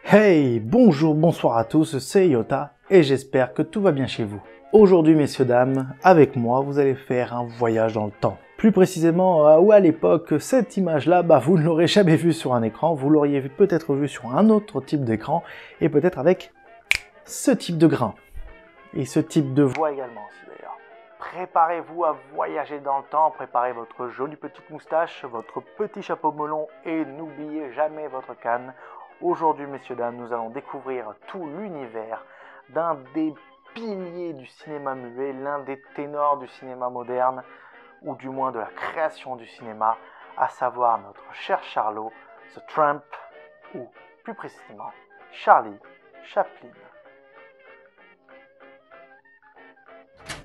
Hey, bonjour, bonsoir à tous, c'est Yota et j'espère que tout va bien chez vous. Aujourd'hui, messieurs, dames, avec moi, vous allez faire un voyage dans le temps. Plus précisément, où à l'époque, cette image-là, vous ne l'aurez jamais vue sur un écran, vous l'auriez peut-être vue sur un autre type d'écran et peut-être avec ce type de grain. Et ce type de voix également aussi d'ailleurs. Préparez-vous à voyager dans le temps, préparez votre jolie petite moustache, votre petit chapeau melon et n'oubliez jamais votre canne. Aujourd'hui, messieurs, dames, nous allons découvrir tout l'univers d'un des piliers du cinéma muet, l'un des ténors du cinéma moderne, ou du moins de la création du cinéma, à savoir notre cher Charlot, The Tramp, ou plus précisément, Charlie Chaplin.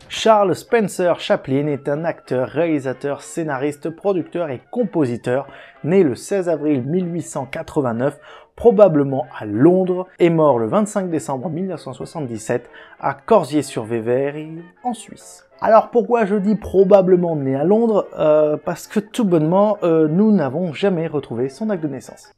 Charles Spencer Chaplin est un acteur, réalisateur, scénariste, producteur et compositeur, né le 16 avril 1889, probablement à Londres, et mort le 25 décembre 1977 à Corsier-sur-Vévère, en Suisse. Alors pourquoi je dis probablement né à Londres? Parce que tout bonnement, nous n'avons jamais retrouvé son acte de naissance.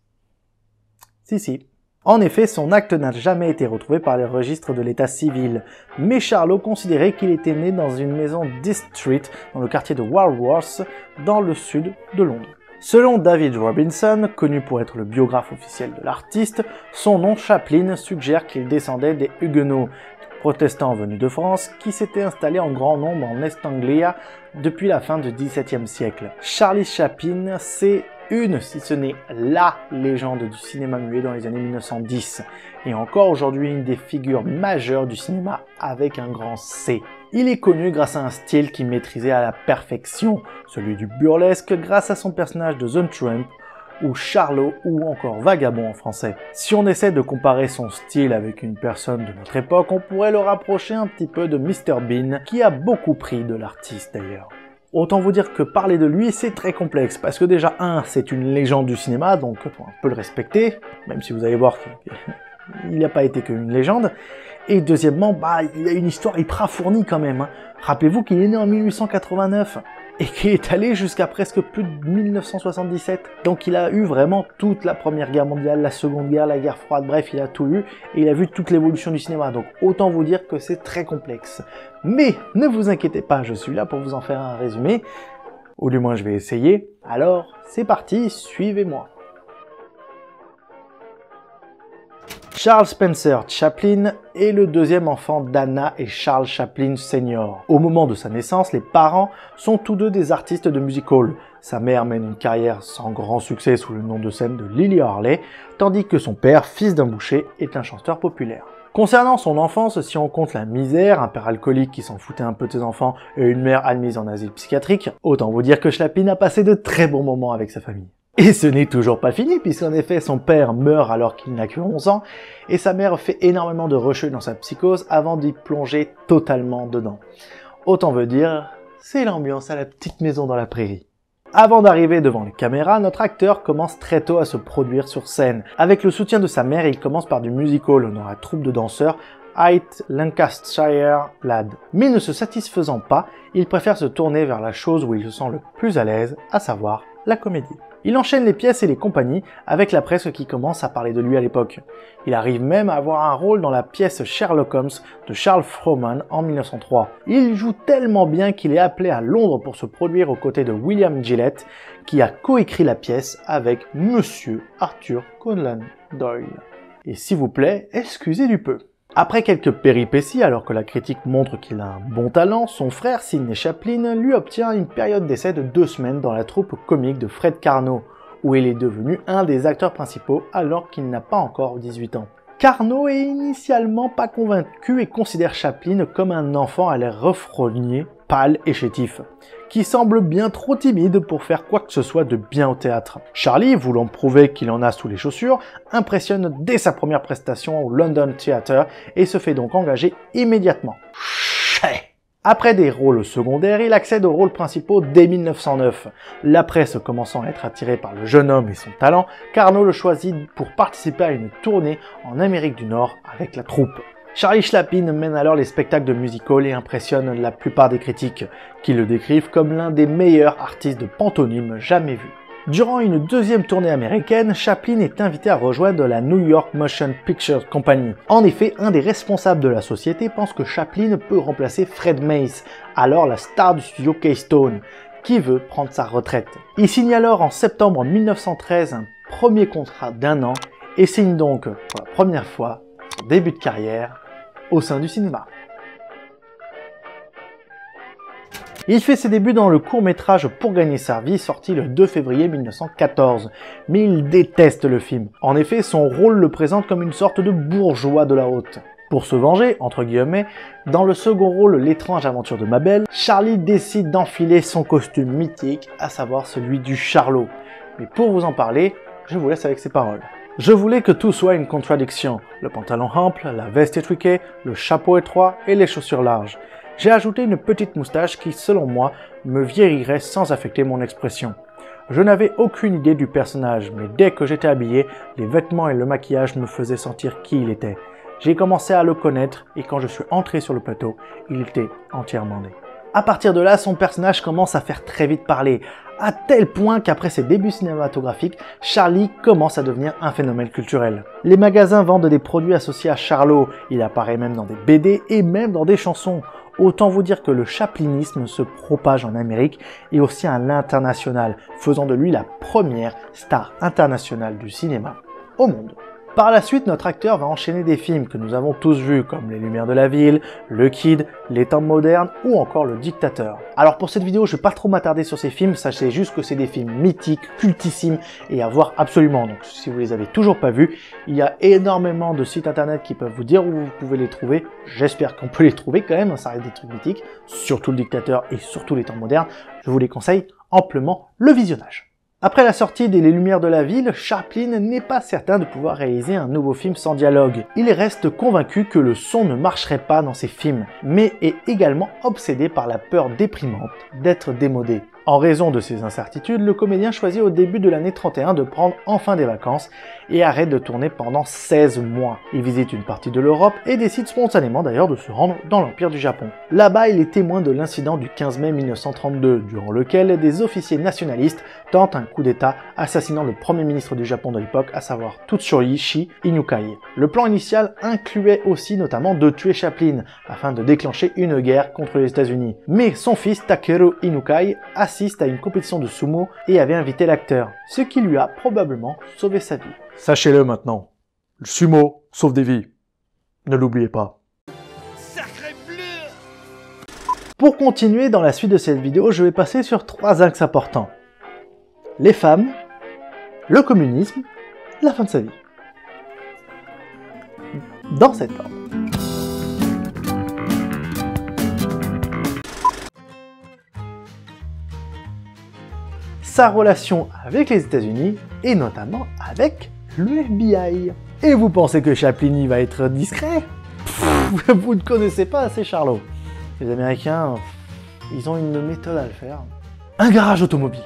Si. En effet, son acte n'a jamais été retrouvé par les registres de l'état civil, mais Charlot considérait qu'il était né dans une maison d'East-Street, dans le quartier de Walworth, dans le sud de Londres. Selon David Robinson, connu pour être le biographe officiel de l'artiste, son nom Chaplin suggère qu'il descendait des Huguenots, protestants venus de France, qui s'étaient installés en grand nombre en East Anglia depuis la fin du XVIIe siècle. Charlie Chaplin, c'est une, si ce n'est LA légende du cinéma muet dans les années 1910, et encore aujourd'hui une des figures majeures du cinéma avec un grand C. Il est connu grâce à un style qu'il maîtrisait à la perfection, celui du burlesque grâce à son personnage de The Tramp, ou Charlot, ou encore Vagabond en français. Si on essaie de comparer son style avec une personne de notre époque, on pourrait le rapprocher un petit peu de Mr Bean, qui a beaucoup pris de l'artiste d'ailleurs. Autant vous dire que parler de lui, c'est très complexe, parce que déjà, c'est une légende du cinéma, donc on peut le respecter, même si vous allez voir qu'il n'a pas été qu'une légende. Et deuxièmement, il a une histoire hyper fournie quand même. Rappelez-vous qu'il est né en 1889, et qu'il est allé jusqu'à presque plus de 1977. Donc il a eu vraiment toute la Première Guerre mondiale, la Seconde Guerre, la guerre froide, bref, il a tout eu, et il a vu toute l'évolution du cinéma. Donc autant vous dire que c'est très complexe. Mais ne vous inquiétez pas, je suis là pour vous en faire un résumé, ou du moins je vais essayer. Alors c'est parti, suivez-moi. Charles Spencer Chaplin est le deuxième enfant d'Anna et Charles Chaplin Sr. Au moment de sa naissance, les parents sont tous deux des artistes de music hall. Sa mère mène une carrière sans grand succès sous le nom de scène de Lily Harley, tandis que son père, fils d'un boucher, est un chanteur populaire. Concernant son enfance, si on compte la misère, un père alcoolique qui s'en foutait un peu de ses enfants et une mère admise en asile psychiatrique, autant vous dire que Chaplin a passé de très bons moments avec sa famille. Et ce n'est toujours pas fini, puisqu'en effet son père meurt alors qu'il n'a que 11 ans, et sa mère fait énormément de rechutes dans sa psychose avant d'y plonger totalement dedans. Autant veut dire, c'est l'ambiance à la petite maison dans la prairie. Avant d'arriver devant les caméras, notre acteur commence très tôt à se produire sur scène. Avec le soutien de sa mère, il commence par du music-hall dans la troupe de danseurs Height Lancashire Lad. Mais ne se satisfaisant pas, il préfère se tourner vers la chose où il se sent le plus à l'aise, à savoir la comédie. Il enchaîne les pièces et les compagnies avec la presse qui commence à parler de lui à l'époque. Il arrive même à avoir un rôle dans la pièce Sherlock Holmes de Charles Frohman en 1903. Il joue tellement bien qu'il est appelé à Londres pour se produire aux côtés de William Gillette, qui a coécrit la pièce avec Monsieur Arthur Conan Doyle. Et s'il vous plaît, excusez du peu. Après quelques péripéties, alors que la critique montre qu'il a un bon talent, son frère Sidney Chaplin lui obtient une période d'essai de 2 semaines dans la troupe comique de Fred Karno, où il est devenu un des acteurs principaux alors qu'il n'a pas encore 18 ans. Karno est initialement pas convaincu et considère Chaplin comme un enfant à l'air refrogné, pâle et chétif, qui semble bien trop timide pour faire quoi que ce soit de bien au théâtre. Charlie, voulant prouver qu'il en a sous les chaussures, impressionne dès sa première prestation au London Theatre et se fait donc engager immédiatement. Après des rôles secondaires, il accède aux rôles principaux dès 1909. La presse commençant à être attirée par le jeune homme et son talent, Karno le choisit pour participer à une tournée en Amérique du Nord avec la troupe. Charlie Chaplin mène alors les spectacles de music-hall et impressionne la plupart des critiques, qui le décrivent comme l'un des meilleurs artistes de pantomime jamais vus. Durant une deuxième tournée américaine, Chaplin est invité à rejoindre la New York Motion Picture Company. En effet, un des responsables de la société pense que Chaplin peut remplacer Fred Mace, alors la star du studio Keystone, qui veut prendre sa retraite. Il signe alors en septembre 1913 un premier contrat d'1 an et signe donc pour la première fois son début de carrière au sein du cinéma. Il fait ses débuts dans le court-métrage Pour gagner sa vie, sorti le 2 février 1914, mais il déteste le film. En effet, son rôle le présente comme une sorte de bourgeois de la haute. Pour se venger, entre guillemets, dans le second rôle L'étrange aventure de Mabel, Charlie décide d'enfiler son costume mythique, à savoir celui du charlot. Mais pour vous en parler, je vous laisse avec ses paroles. Je voulais que tout soit une contradiction. Le pantalon ample, la veste étriquée, le chapeau étroit et les chaussures larges. J'ai ajouté une petite moustache qui, selon moi, me vieillirait sans affecter mon expression. Je n'avais aucune idée du personnage, mais dès que j'étais habillé, les vêtements et le maquillage me faisaient sentir qui il était. J'ai commencé à le connaître et quand je suis entré sur le plateau, il était entièrement né. À partir de là, son personnage commence à faire très vite parler, à tel point qu'après ses débuts cinématographiques, Charlie commence à devenir un phénomène culturel. Les magasins vendent des produits associés à Charlot, il apparaît même dans des BD et même dans des chansons. Autant vous dire que le chaplinisme se propage en Amérique et aussi à l'international, faisant de lui la première star internationale du cinéma au monde. Par la suite, notre acteur va enchaîner des films que nous avons tous vus, comme Les Lumières de la Ville, Le Kid, Les Temps modernes ou encore Le Dictateur. Alors pour cette vidéo, je ne vais pas trop m'attarder sur ces films, sachez juste que c'est des films mythiques, cultissimes et à voir absolument. Donc si vous les avez toujours pas vus, il y a énormément de sites internet qui peuvent vous dire où vous pouvez les trouver. J'espère qu'on peut les trouver quand même, ça reste des trucs mythiques, surtout Le Dictateur et surtout Les Temps modernes. Je vous les conseille amplement le visionnage. Après la sortie des Les Lumières de la Ville, Chaplin n'est pas certain de pouvoir réaliser un nouveau film sans dialogue. Il reste convaincu que le son ne marcherait pas dans ses films, mais est également obsédé par la peur déprimante d'être démodé. En raison de ces incertitudes, le comédien choisit au début de l'année 31 de prendre enfin des vacances et arrête de tourner pendant 16 mois. Il visite une partie de l'Europe et décide spontanément d'ailleurs de se rendre dans l'Empire du Japon. Là-bas, il est témoin de l'incident du 15 mai 1932, durant lequel des officiers nationalistes tentent un coup d'État assassinant le premier ministre du Japon de l'époque, à savoir Tsuyoshi Inukai. Le plan initial incluait aussi notamment de tuer Chaplin, afin de déclencher une guerre contre les États-Unis. Mais son fils Takeru Inukai assiste à une compétition de sumo et avait invité l'acteur, ce qui lui a probablement sauvé sa vie. Sachez-le maintenant, le sumo sauve des vies. Ne l'oubliez pas. Sacré bleu! Pour continuer dans la suite de cette vidéo, je vais passer sur 3 axes importants. Les femmes, le communisme, la fin de sa vie. Dans cet ordre. Sa relation avec les États-Unis et notamment avec le FBI. Et vous pensez que Chaplin va être discret? Vous ne connaissez pas assez Charlot. Les Américains, ils ont une méthode à le faire. Un garage automobile.